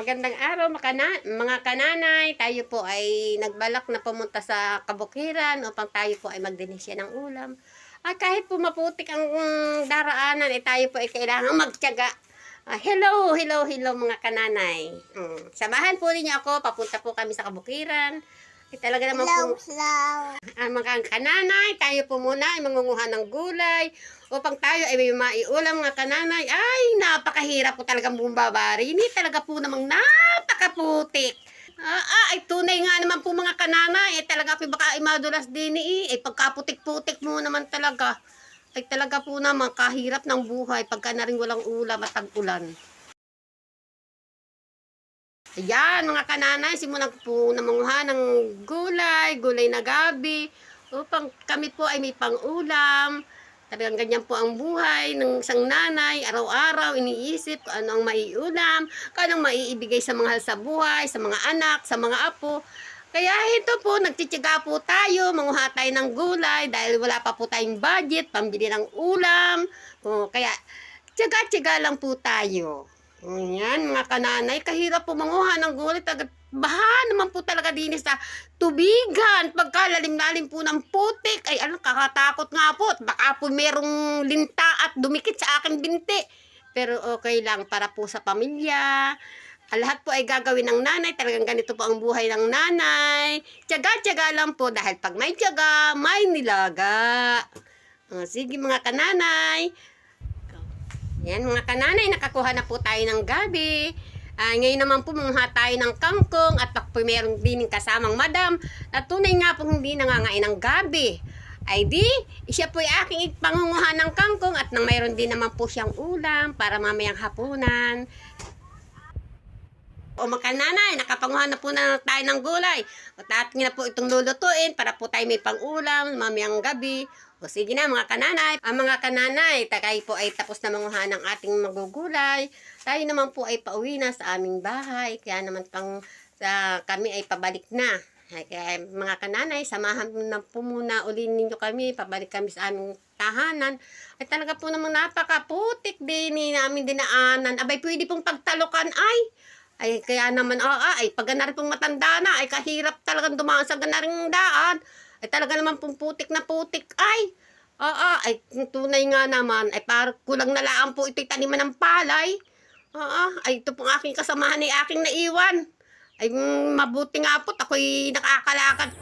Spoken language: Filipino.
Magandang araw mga kananay. Tayo po ay nagbalak na pumunta sa kabukiran upang tayo po ay magdinisya ng ulam. At kahit po maputik ang daraanan, tayo po ay kailangan magtiyaga. Hello mga kananay. Samahan po ninyo ako, papunta po kami sa kabukiran. Talaga naman po, ang mga kananay, tayo po muna ay mangunguha ng gulay upang tayo ay may maiulam mga kananay. Ay, napakahirap po talagang bumbabari. Hindi talaga po namang napakaputik. Ay tunay nga naman po mga kananay. Talaga po baka ay madulas din pagkaputik-putik mo naman talaga. Ay talaga po naman kahirap ng buhay pagka na rin walang ulam at tag-ulan. Ayan mga kananay, simulan po na manguha ng gulay na gabi upang kami po ay may pang-ulam. Talagang ganyan po ang buhay ng isang nanay. Araw-araw iniisip kung ano ang maiulam, kung anong maiibigay sa mga sa buhay, sa mga anak, sa mga apo. Kaya ito po, nagtitiyaga po tayo, manguha tayo ng gulay dahil wala pa po tayong budget, pambili ng ulam. Kaya tiyaga-tiyaga lang po tayo. Ayan, mga kananay, kahirap po manguha ng gulay. Baha naman po talaga din sa tubigan. Pagkalalim-lalim po ng putik, ay kakatakot nga po. Baka po merong linta at dumikit sa aking binti. Pero okay lang para po sa pamilya. Lahat po ay gagawin ng nanay. Talagang ganito po ang buhay ng nanay. Tiyaga-tiyaga lang po dahil pag may tiyaga, may nilaga. Sige mga kananay. Yan mga kananay, nakakuha na po tayo ng gabi. Ngayon naman po manguha tayo ng kangkong at pag po meron din kasamang madam na tunay nga po hindi nangangain ng gabi. Ay di, siya po ay aking pangunguha ng kangkong at nang mayroon din naman po siyang ulam para mamayang hapunan. O mga kananay, nakapanguha na po na tayo ng gulay. O tating na po itong lulutuin para po tayo may pang-ulam mamayang gabi. O sige na mga kananay. Ang mga kananay, tayo po ay tapos na manguha ng ating magugulay. Tayo naman po ay pauwi na sa aming bahay. Kaya naman kami ay pabalik na. Kaya mga kananay, samahan na po muna uli ninyo kami. Pabalik kami sa aming tahanan. Ay talaga po namang napakaputik din namin dinaanan. Abay pwede pong pagtalukan ay kaya naman ay pag na rin pong matanda na ay kahirap talagang dumaan sa ganaring daan. Ay talaga naman pong putik na putik ay tunay nga naman ay parang kulang na lang po ito'y taniman ng palay. Ay ito pong aking kasamahan ay aking naiwan. Ay mabuti nga po ako'y nakakalakad